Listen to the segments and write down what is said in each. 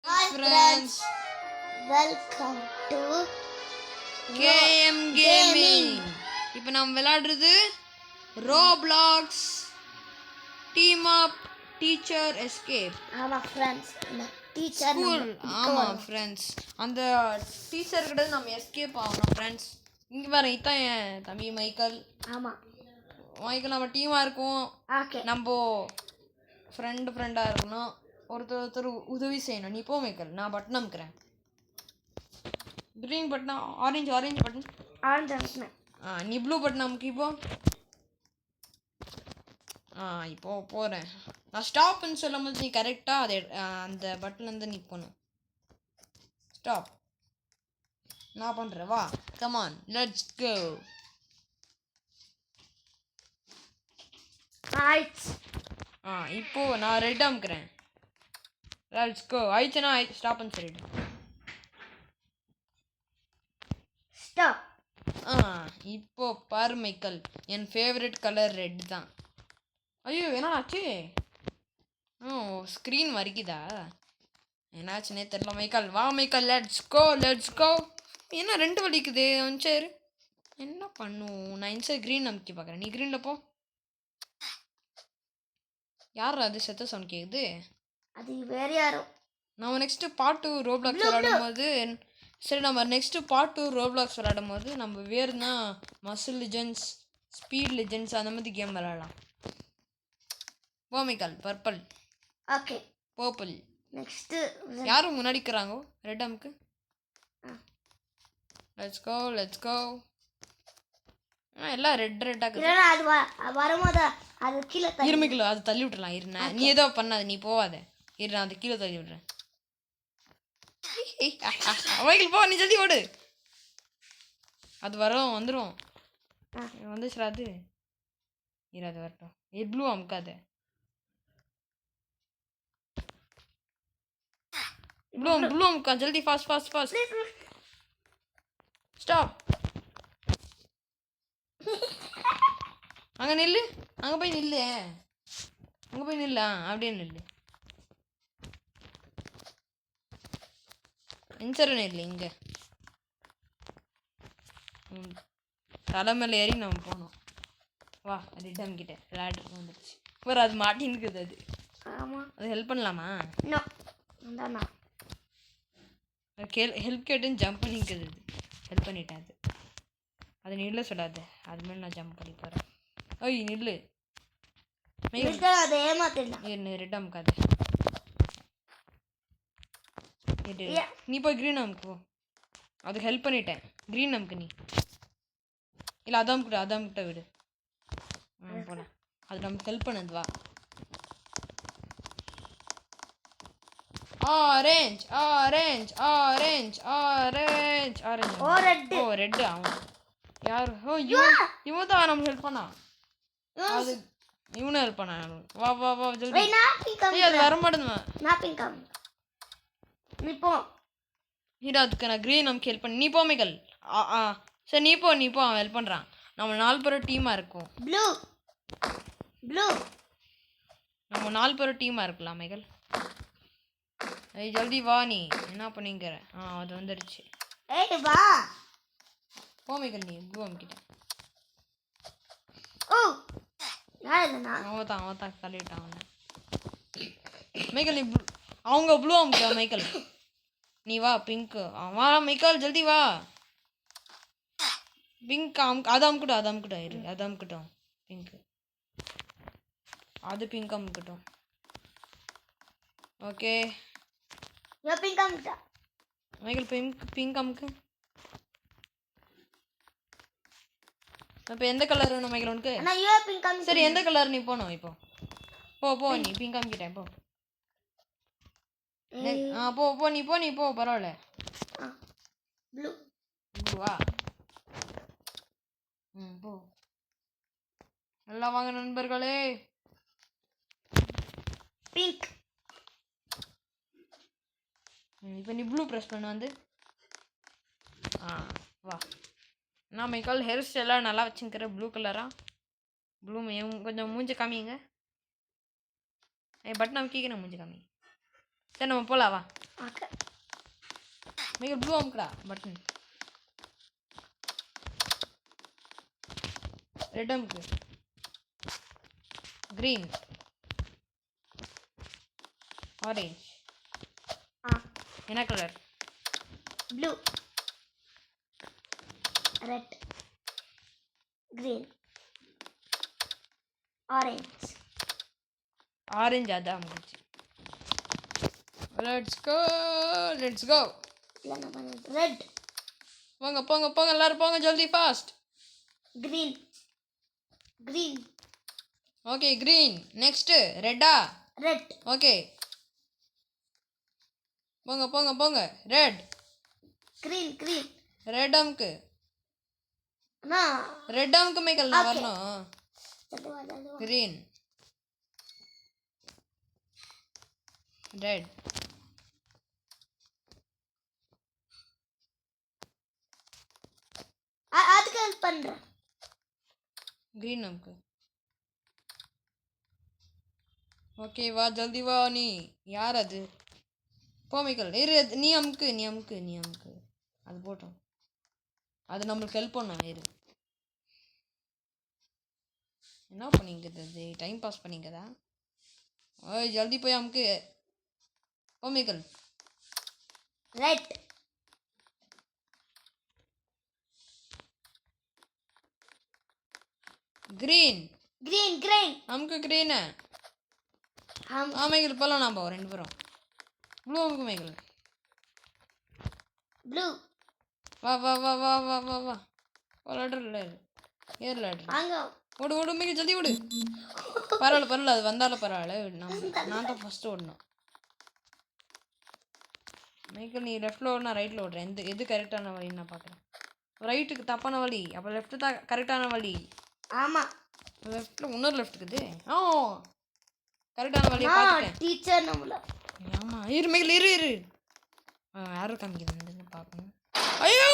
Hi friends, welcome to KM Gaming. இப்போ நாம் விளையாடுறது ரோப்ளாக்ஸ் டீம் அப் டீச்சர் எஸ்கேப். ஆமா ஃப்ரெண்ட்ஸ், டீச்சர் ஸ்கூல். ஆமா ஃப்ரெண்ட்ஸ், அந்த டீச்சர் கிட்ட நம்ம எஸ்கேப் ஆகணும் ஃப்ரெண்ட்ஸ். இங்கே வேற இதான் என் தம்பி மைக்கேல். ஆமா மைக்கேல் நம்ம டீமாக இருக்கோம். ஓகே, நம்ம ஃப்ரெண்டாக இருக்கணும். ஒருத்தர் உதவி செய்யணும். நீ போ மைக்கேல், நான் பட்டன் அமுக்கிறேன். கிரீன் பட்டனா ஆரஞ்சு பட்டன் ஆரஞ்சு. நீ ப்ளூ பட்டன் அமுக்கி இப்போ. இப்போ போகிறேன். நான் ஸ்டாப்னு சொல்லும் போது நீ கரெக்டாக அதை அந்த பட்டன்லேருந்து நீ போகணும். ஸ்டாப். நான் பண்ணுறேன், வா கமான் லெட்ஸ் கோ. இப்போ நான் ரெட் அமுக்கிறேன். Let's go. ஆயிடுச்சுன்னா ஸ்டாப்னு சொல்லிடு. ஸ்டாப். இப்போ பாரு மைக்கேல், என் ஃபேவரட் கலர் ரெட் தான். ஐயோ என்னாச்சு? ஸ்க்ரீன் வரைக்குதா? என்னாச்சுன்னே தெரில மைக்கேல். வா மைக்கேல், லெட்ஸ் கோ. என்ன ரெண்டு வலிக்குது? சரி என்ன பண்ணும்? நான் இன்சைட் க்ரீன் அமுக்கி பார்க்குறேன். நீ க்ரீனில் போ. யார் அது செத்த சவுண்ட் கேட்குது? அது வேற யாரும். நம்ம நெக்ஸ்ட்டு பார்ட் 2 ரோப்ளாக்ஸ் விளையாடும் போது சரி, நம்ம நெக்ஸ்ட்டு பார்ட் 2 ரோப்ளாக்ஸ் விளையாடும் போது நம்ம வேறுனா மசில் லெஜெண்ட்ஸ், ஸ்பீட் லெஜெண்ட்ஸ் அந்த மாதிரி கேம் விளையாடலாம். Michael purple. Okay, purple. Next யாரும் முன்னாடி இருக்கிறாங்க? ரெட் அமுக்கு. Let's go. எல்லாம் ரெட்டாக இல்லைன்னா அது வரும்போது அது கீழே இருமைக்குள்ள அது தள்ளி விட்டுலாம். இருண்ணா, நீ ஏதோ பண்ணாத, நீ போவாத. இரு, நான் அது கீழே தள்ளி விடுறேன். மைக்கேல் போ, நீ ஜல்தி ஓடு. அது வந்துடும். வந்துச்சுரா அது. இரு, அது வரட்டும். ப்ளூ அமுக்காத. ப்ளூ அமுக்கா ஜல்தி, ஃபாஸ்ட். ஸ்டாப். அங்கே நில்லு. அங்கே போய் நில்லு. அப்படியே நில்லு. இன்சரன் இல்லை இங்கே. தலைமையில் ஏறி நம்ம போனோம். வா ரெட் கிட்ட விளையாட்டு வந்துடுச்சு. ஒரு அது மாட்டின்னுக்குது. அது ஆமாம், அது ஹெல்ப் பண்ணலாமா? ஹெல்ப் கேட்டுன்னு ஜம்ப் பண்ணிக்குது. அது ஹெல்ப் பண்ணிட்டேன். அது நில்ல சொல்லாது. அது மேலே நான் ஜம்ப் பண்ணி போகிறேன். ஓய் நில்லு. ரெட் அமுக்காது. நீ போய் க்ரீன் அமுக்கு. அதுக்கு ஹெல்ப் பண்ணிட்டேன். க்ரீன் அமுக்கு நீ. இல்லை அதாம்கிட்ட விடு. போனேன். அது நமக்கு ஹெல்ப் பண்ணது. வா. ஆரஞ்ச். ரெட். அவன் யார்? இவன் தான் நமக்கு ஹெல்ப் பண்ணா. அது இவனும் ஹெல்ப் பண்ணா. வா ஜல்தி. அது வர மாட்டேன். அதுக்கு நான் க்ரீன் நமக்கு ஹெல்ப் பண்ண. நீ போ மைக்கேல். சரி நீ போ அவன் ஹெல்ப் பண்ணுறான். நம்ம 4 பேரும் டீமாக இருக்கும். நம்ம 4 பேரும் டீமாக இருக்கலாம் மைக்கேல். ஜல்தி வா. நீ என்ன பண்ணிங்கிற? அது வந்துடுச்சு. போ மைக்கேல், நீ ப்ளூ அமுக்கிட்ட. அவன் தான் தள்ளிட்டான் அவனை. மைக்கேல் நீ அவங்க ப்ளூ அமுக்கா மைக்கேல். நீ வா பிங்க்கு. வா மைக்கேல் ஜல்தி வா. பிங்க் அது அமுக்கட்டும். இரு, அது அமுக்கட்டும். பிங்க்கு அது பிங்க் அமுக்கட்டும். ஓகே மைக்கேல் பிங்க் அமுக்கு. இப்போ எந்த கலர் வேணும் மைக்கேல் உனக்கு? சரி எந்த கலர் நீ போகணும் இப்போ? போ நீ பிங்க் அமுக்கிட்டேன். நீ போ பரவாயில்ல. ப்ளூவா? போ. நல்லா வாங்க நண்பர்களே. பிங்க். இப்போ நீ ப்ளூ ப்ரெஸ் பண்ண வந்து. வா. நான் மைக்கேல் ஹேர் ஸ்டைலாக நல்லா வச்சுக்கிறேன். ப்ளூ கலரா? ப்ளூ கொஞ்சம் மூஞ்சி காமிங்க. பட் நான் கேட்குறேன் மூஞ்சி காமி. சரி நம்ம போலாம் வா. ஓகே. மைக்கேல் ப்ளூ அமுக்குடா பட்டன். ரெட் அமுக்கு. கிரீன். ஆரஞ்ச். என்ன colour? Blue. Red. Green. Orange. Orange அதான் அமுக்குச்சு. Let's go let's go. இல்லைன்னா பண்ணுறது ரெட். போங்க போங்க போங்க எல்லாரும் போங்க ஜல்தி fast. Green. Green. Okay green. Next ரெட்டா? ரெட். ஓகே போங்க போங்க போங்க. ரெட். கிரீன். கிரீன். ரெட் அமுக்கு. அண்ணா ரெட் அமுக்கு மைக்கேல் நான் Okay. வரணும். தள்ளுவா தள்ளுவா. கிரீன். ரெட். அதுக்கு ஹெல்ப் பண்ணுறேன். கிரீன் அமுக்கு. ஓகே வா ஜல்தி வா. நீ யார் அது? போ மைக்கேல். இரு நீ அமுக்கு நீ அமுக்கு நீ அமுக்கு. அது போட்டோம். அது நம்மளுக்கு ஹெல்ப் பண்ணோம். இரு என்ன பண்ணிக்கிறது? டைம் பாஸ் பண்ணிக்கதா? ஓய் ஜல்தி போய் அமுக்கு. போ Michael. Red. Green. Green. Green. அமுக்கு கிரீனு. மைக்கேல் போகலாம் நாம் ரெண்டு பேரும். ப்ளூ அமுக்கு மைக்கேல். ப்ளூ. வா வா வா வா வா வா வா. லேடர் இல்லை ஏர் லேடர். அங்கே ஓடு ஓடு மைக்கேல் ஜல்தி ஓடு. பரவாயில்ல பரவாயில்ல அது வந்தாலும் பரவாயில்ல. நான் தான் ஃபஸ்ட்டு ஓடணும். மைக்கேல் நீ லெஃப்ட்டில் ஓடுனா ரைட்டில் ஓடுறேன். எது கரெக்டான வழின்னு நான் பார்க்குறேன். ரைட்டுக்கு தப்பான வழி. அப்போ லெஃப்ட்டு தான் கரெக்டான வழி. ஆமாம். லெஃப்ட்டில் இன்னொரு லெஃப்ட்டுக்குது. கரெக்டான வழியை பார்த்துட்டேன். டீச்சர் நம்மள. ஆமாம் இரு மைக்கேல் இரு இரு. யாரும் காமிக்கிறது பார்க்கணும். ஐயோ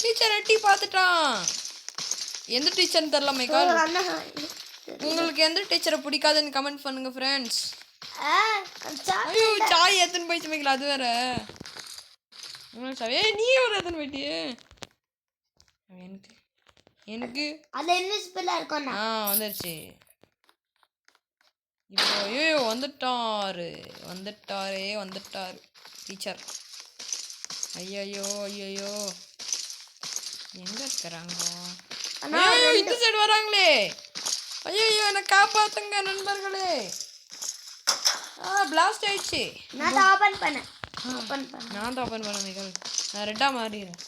டீச்சர் எட்டி பார்த்துட்டான். எந்த டீச்சர்னு தெரில மைக்கேல். உங்களுக்கு எந்த டீச்சரை பிடிக்காதுன்னு கமெண்ட் பண்ணுங்க ஃப்ரெண்ட்ஸ். ஐயோ சாய் ஏத்துன்னு போயிடுச்சு மைக்கேல். அது வேற நீ ஒரு எத்தனை போயிட்டியே. எனக்கு எனக்கு அதில் இன்விசிபிளாக இருக்கும். வந்துருச்சு இப்போ. ஐயோ வந்துட்டாரு டீச்சர். ஐயோ ஐயோ எங்க இருக்கிறாங்க? ஐயோ இந்த சைடு வராங்களே. ஐயோ என்னை காப்பாத்துங்க நண்பர்களே. பிளாஸ்ட் ஆயிடுச்சு. நான் தான் ஓப்பன் பண்ணேன். நான் தான் ஓப்பன் பண்ணேன் மைக்கேல். நான் ரெட்டாக மாறிடுறேன்.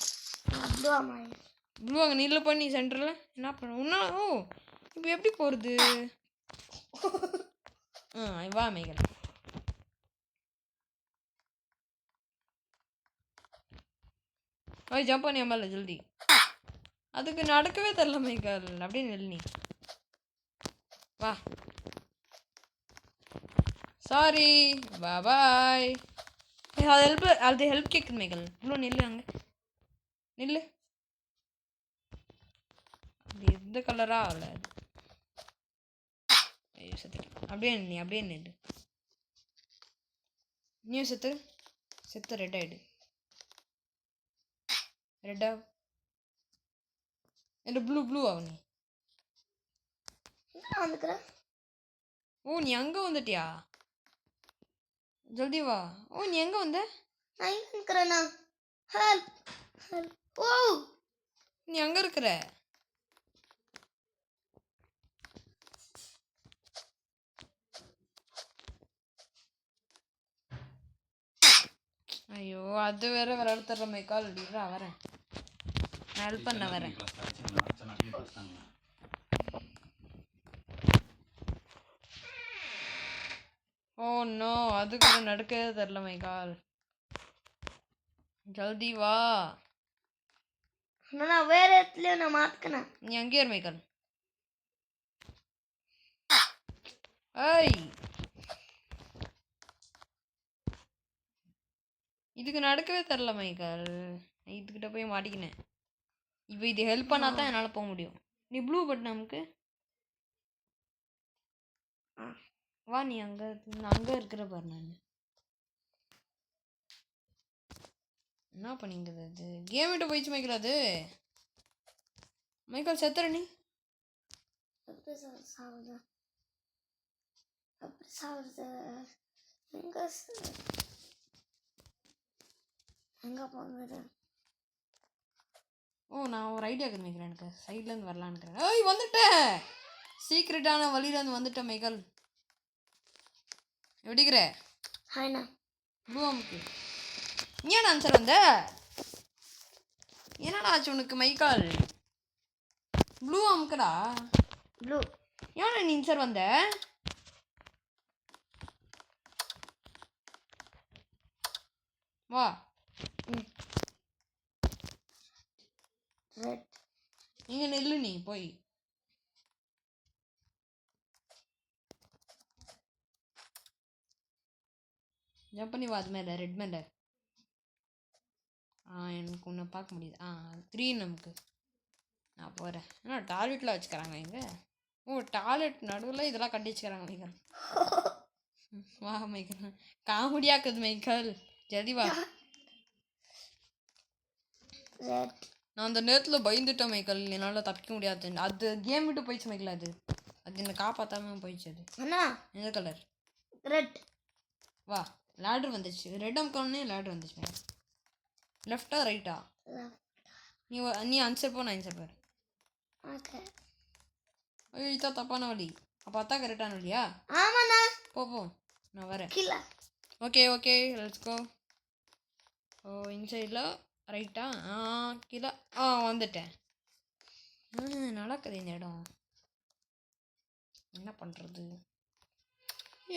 ப்ளூ அங்கே நில்லு பண்ணி சென்டரில் என்ன பண்ண இன்னும். இப்போ எப்படி போகிறது? வா மைக்கேல். ஓய் ஜம்ப் பண்ணி அம்மால ஜல்தி. அதுக்கு நடக்கவே தெரில மைக்கேல். அப்படியே நெல் நீ வா. சாரி பாய். அது ஹெல்ப் கேட்குது மைக்கேல். இவ்வளோ நெல் அங்கே நெல். அது எந்த கலரா இல்லை. ஐயோ செத்து. அப்படியே நெல். நீ செத்து ரெட் ஆயிடு. ரெட்டா என்ன ப்ளூ ஆகும் நீ. வந்துக்கிறேன். நீ அங்கே வந்துட்டியா? ஜல்தி வா. நீ எங்கே வந்த? நான் எங்கே இருக்கிறேண்ணா? Help help. நீ அங்கே இருக்கிற. ஐயோ அது வேற விளையாடுற மைக்கால். இல்லைடா வரேன். நான் ஹெல்ப் பண்ண வரேன். நோ அதுக்கு நடக்கவே தெரில மைக்கால். ஜல்தி வா. நான் வேற இடத்துலயும் நான் மாத்துக்கணும். நீ அங்கேயே இரு மைக்கால். ஐய் இதுக்கு நடக்கவே தெரில மைக்கால். இதுக்கிட்ட போய் மாட்டிக்கினேன். இப்போ இது ஹெல்ப் பண்ணால் தான் என்னால் போக முடியும். நீ ப்ளூ பட்டன் நமக்கு வா. நீ அங்கே இருக்கிற பாரு. நான் என்ன பண்ணிங்கிறது அது கேம் விட்டு போயிடுச்சு மைக்கேல் அது மைக்கேல் செத்துற நீ எப்படி சாவுது எப்படி சாவுது எங்க எங்க போகுது ஓ நான் ஒரு ஐடியா இருக்குது மைக்கேல் எனக்கு சைட்லேருந்து வரலான்னு ஏய் வந்துட்டேன் சீக்ரெட்டான வழியிலேருந்து வந்துட்டேன் மைக்கேல் எப்படிக்கிற ஹாய்ண்ணா ப்ளூ அமுக்கு ஏன் ஆன்சர் வந்த என்னடா ஆச்சு உனக்கு மைக்கேல் ப்ளூ அமுக்கடா ப்ளூ ஏன் நீ ஆன்சர் வந்த வா ரெட் இங்கே நெல்லு நீ போய் ஜம்ப் பண்ணி வா அது மேலே ரெட் மேலே எனக்கு ஒன்று பார்க்க முடியுது க்ரீன் நமக்கு நான் போகிறேன் ஏன்னா டாய்லெட்டில் வச்சுக்கிறாங்க இங்கே ஓ டாய்லெட் நடுவில் இதெல்லாம் கட்டி வச்சுக்கிறாங்க மைக்கேல் வா மைக்கேல் காமெடியாக்குது மைக்கேல் ஜல்தி வா ரெட் நான் அந்த நேரத்தில் பயந்துட்டேன் மைக்கேல் என்னால் தப்பிக்க முடியாது அது கேம் விட்டு போயிடுச்சு மைக்கேல் அது என்னை காப்பாற்றாம போயிடுச்சு அது அண்ணா எந்த கலர் ரெட் வா லேடர் வந்துச்சு ரெட் அமுக்கோன்னே லேடர் வந்துச்சு மேலே லெஃப்டா ரைட்டா நீ ஆன்சர் போ நான் ஆன்சர் பாரு ஓகே ஐயோ இதான் தப்பான வழி அப்போ அத்தா கரெக்டான வழியா ஆமாண்ணா போ நான் வரேன் கீழே ஓகே லெட்ஸ் கோ ஓ இன்சைடில் ரைட்டா கீழே வந்துட்டேன் நடக்குது இந்த இடம் என்ன பண்ணுறது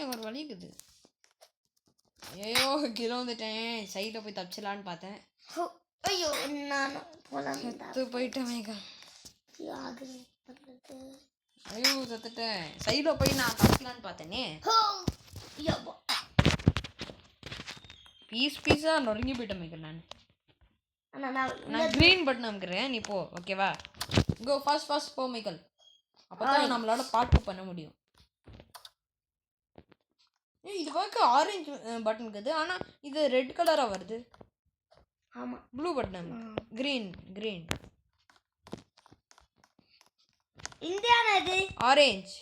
ஒரு வழி இருக்குது ஐயோ கீழே வந்துட்டேன் சைடில் போய் தப்பிச்சலான்னு பார்த்தேன் ஐயோ நான் போலாம் செத்து போயிட்டேன் மைக்கேல் பண்ணுறது ஐயோ செத்துட்டேன் சைடில் போய் நான் தப்பிக்கலான்னு பார்த்தேனே பீஸாக நொறுங்கி போயிட்டேன் மைக்கேல் நான் க்ரீன் பட்டன் அமுக்கிறேன் நீ போ ஓகேவா கோ ஃபாஸ்ட் போ மைக்கேல் அப்போ தான் நம்மளால பார்ட் பண்ண முடியும் இது பார்க்க ஆரஞ்சு பட்டன் இருக்குது ஆனால் இது ரெட் கலராக வருது ஆமாம் ப்ளூ பட்டன் க்ரீன் இந்தியானா இது ஆரேஞ்ச்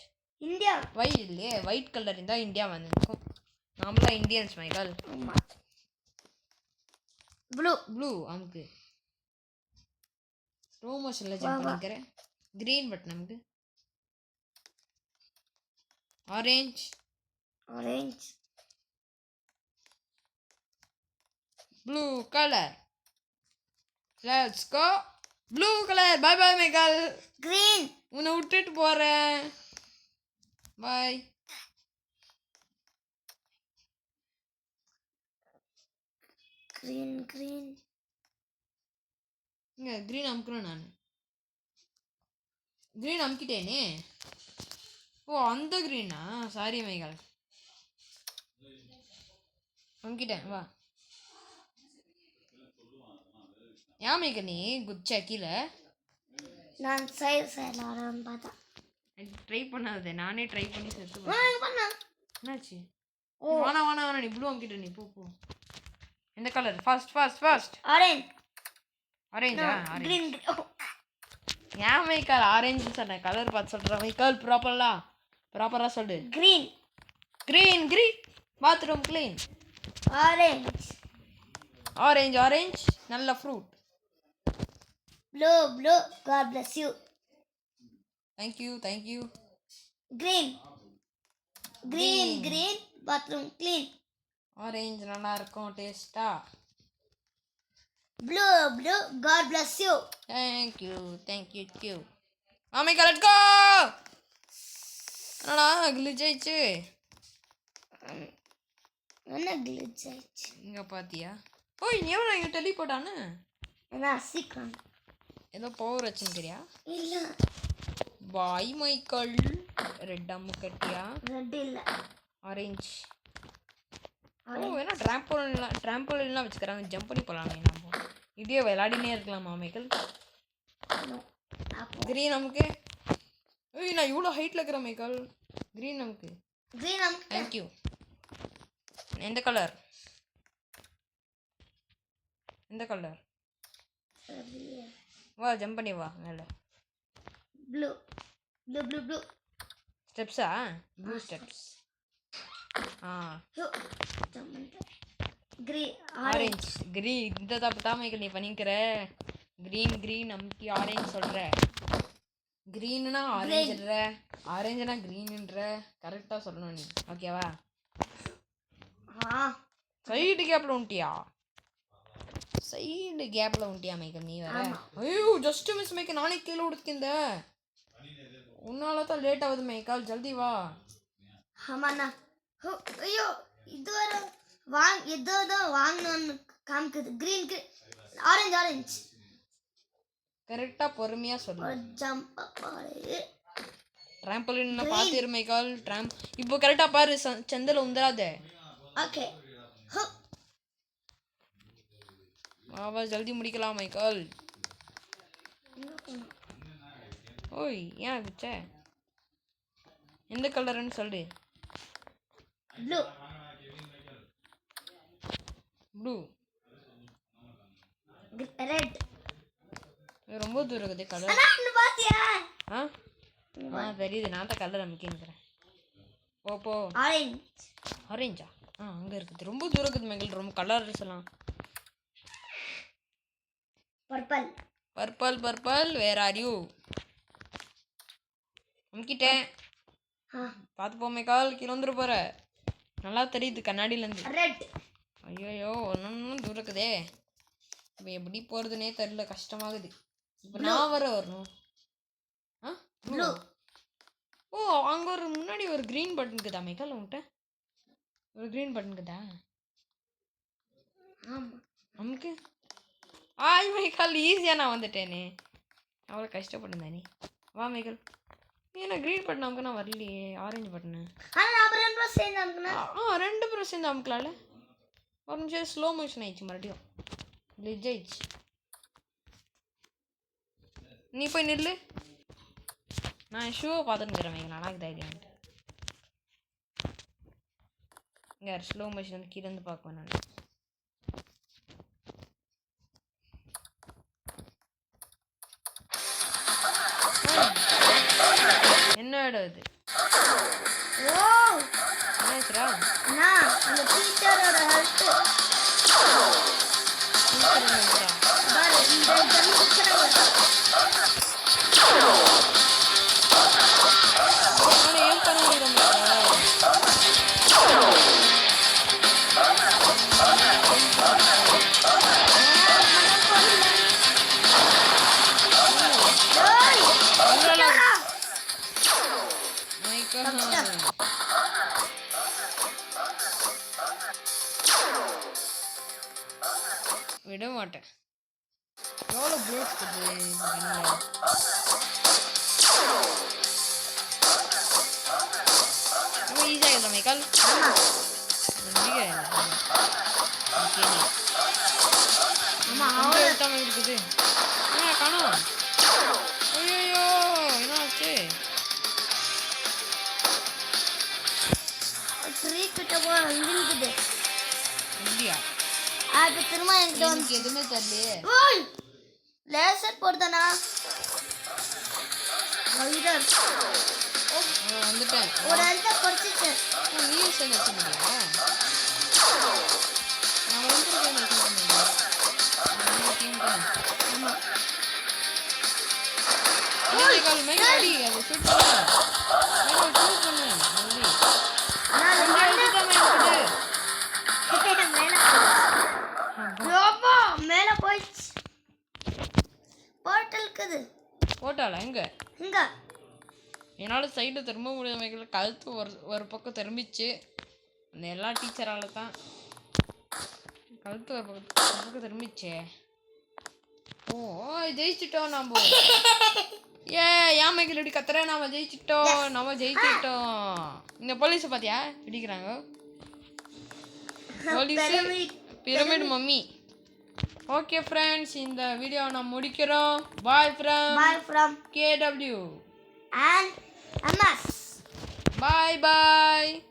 இந்தியா ஒயிட் இல்லையே ஒயிட் கலர் இருந்தால் இந்தியா வந்துருக்கும் நாமளாம் இந்தியன்ஸ் மைக்கேல் ஆமாம் ப்ளூ நமக்கு ஸ்லோ மோஷனில் ஜம்ப் பண்ணிக்கிறேன் க்ரீன் பட்டன் நமக்கு orange blue colour let's go blue colour bye Michael green உன்னை விட்டுட்டு போகிறேன் பாய் கிரீன் இங்கே க்ரீன் அமுக்குறேன் நான் க்ரீன் அமுக்கிட்டேனே ஓ அந்த க்ரீனா சாரி மைக்கேல் அமுக்கிட்டேன் வா ஏன் மைக்கேல் நீ குச்சா கீழே நான் செய்யலாம்னு பார்த்தேன் ட்ரை பண்ணாதே நானே ட்ரை பண்ணி செத்து பண்ணா என்னாச்சு வேணா நீ ப்ளூ அமுக்கிட்ட நீ போ எந்த கலர் ஃபாஸ்ட் ஆரேஞ்சா கிரீன் ஏன் மைக்கேல் ஆரஞ்சு சொன்னேன் கலர் பார்த்து சொல்கிறேன் மைக்கேல் ப்ராப்பராக சொல்லு க்ரீன் பாத்ரூம் க்ளீன் ஆரேஞ்ச் நல்ல fruit blue God bless you thank you green bathroom clean orange நல்லா இருக்கும் டேஸ்டா blue God bless you thank you Michael let's go என்னடா கிளிச் ஆயிடுச்சு என்ன glitch ஆயிடுச்சு இங்கே பார்த்தியா ஓய் நீ எவ்வளோ இங்கே டெலிபோர்ட்டானு என்ன சீக்கிரம் ஏதோ பவர் வச்சுக்கிறியா இல்ல பாய் மைக்கேல் ரெட் அமுக்கட்டியா ரெட் இல்ல ஆரேஞ்ச் ஓ என்ன ட்ராம்போலின்லாம் வச்சுக்கிறாங்க ஜம்ப் பண்ணி போகலாமே நம்ம இதே விளையாடினே இருக்கலாமா மைக்கேல் க்ரீன் நமக்கு ஏய் நான் இவ்வளோ ஹைட்டில் இருக்கிறேன் மைக்கேல் க்ரீன் நமக்கு தேங்க்யூ எந்த கலர் இந்த கலர் சரியா வா ஜம்ப் பண்ணி வா மேலே ப்ளூ ப்ளூ ப்ளூ ப்ளூ ஸ்டெப்ஸா ப்ளூ ஸ்டெப்ஸ் ஆ கிரீன் ஆரஞ்சு கிரீன் இந்த தப்பு தான் மைக்கேல் நீ பண்ணிக்கிற கிரீன் நமக்கு ஆரஞ்சு சொல்கிற க்ரீனுனா ஆரஞ்சுன்ற ஆரஞ்சுனா க்ரீனுன்ற கரெக்டாக சொல்லணும் நீ ஓகேவா சைடு கேப்பில் உண்டியா சைடு கேப்பில் உண்டியா மைக்கேல் நீ வேற ஐயோ ஜஸ்ட் மிஸ் மைக்கேல் நானே கீழே உடுத்திருந்த உன்னால தான் லேட் ஆகுது மைக்கேல் ஜல்தி வா ஆமாண்ணா ஐயோ இது வர ஏதோ வாங்கணும்னு காமிக்குது க்ரீன் ஆரஞ்சு கரெக்டாக பொறுமையாக சொல்லு ஜம்ப் ட்ராம்பலின் பார்த்துரு மைக்கேல் இப்போ கரெக்டாக பாரு செந்தில் உந்துராத ஓகே வா ஜல்தி முடிக்கலாம் மைக்கேல் ஓய் ஏன் வச்ச எந்த கலருன்னு சொல்லு ப்ளூ ப்ளூ ரெட் இது ரொம்ப தூரம் இருக்குது கலர் அண்ணா பாத்தியா தெரியுது நான் தான் கலர் அமுக்கின்னுக்கிறேன் போ ஆரஞ்சா அங்கே இருக்குது ரொம்ப தூரம் இருக்குது மைக்கேல் ரொம்ப கலர்ஸ் எல்லாம் பர்பல் வேர் ஆர் யூ அமுக்கிட்டேன் பார்த்து போ மைக்கேல் கீழே வந்துட போகிற நல்லா தெரியுது கண்ணாடியிலேருந்து ரெட் ஐயோ ஒன்றும் தூரம் இருக்குதே இப்போ எப்படி போகிறதுனே தெரியல கஷ்டமாகுது இப்போ நான் வரணும் ப்ளூ ஓ அங்கே ஒரு முன்னாடி ஒரு க்ரீன் பட்டன் இருக்குதா மைக்கேல் உன்கிட்ட ஒரு க்ரீன் பட்டன் இருக்குதா நமக்கு ஆய் மைக்கேல் ஈஸியாக நான் வந்துட்டேனே அவ்வளோ கஷ்டப்பட்டு நீ வா மைக்கேல் ஏன்னா க்ரீன் பட்டன் நமக்கு நான் வரலையே ஆரஞ்சு பட்டனு ரெண்டு பேரும் சேர்ந்து அமுக்கலாம்ல ஒரு நிமிஷம் ஸ்லோ மோஷன் ஆயிடுச்சு மறுபடியும் லிஜ் ஆயிடுச்சு நீ போய் நில்லு நான் ஷூவை பார்த்துன்னு வைங்க நல்லா தைரியம்ட்டு இங்கே ஸ்லோ மோஷன் கீழே இருந்து பார்க்குவேன் நான் என்ன இடம் இது என்னாச்சுரா அந்த டீச்சரோட ஹெல்ப் பாரு இந்த ஏன் பண்ண முடியும் விட மாட்டேன் எவ்வளோ ப்ளூஸ் ரொம்ப ஈஸியாக இல்லை மைக்கேல் இருக்குது என்ன காணும் ஐயோ என்ன ஆச்சு இருக்குது அப்படியா அது திரும்ப என்கிட்ட வந்து எதுவுமே தெரியலையே லேசர் போடுதானா வந்துட்டேன் ஒரு இடத்த படிச்சுட்டு நீயும் சேர்ந்து வச்சு முடியா நான் வந்துருக்கேன் மைக்காடி அதை ஷூட் மேல போயிடுச்சு போர்ட்டல் இருக்குது போட்டாளா எங்க இங்க என்னால் சைடு திரும்ப முடியாத கழுத்து ஒரு பக்கம் திரும்பிச்சு அந்த எல்லா டீச்சரால தான் கழுத்து ஒரு பக்கம் திரும்பிச்சே ஓ ஜெயிச்சிட்டோம் நம்ம ஏன் மைக்கேல் இப்படி கத்துற நம்ம ஜெயிச்சிட்டோம் இந்த போலீஸை பார்த்தியா பிடிக்கிறாங்க police pyramid mummy okay friends இந்த வீடியோ நான் முடிக்கிறோம் bye from KW and MS bye bye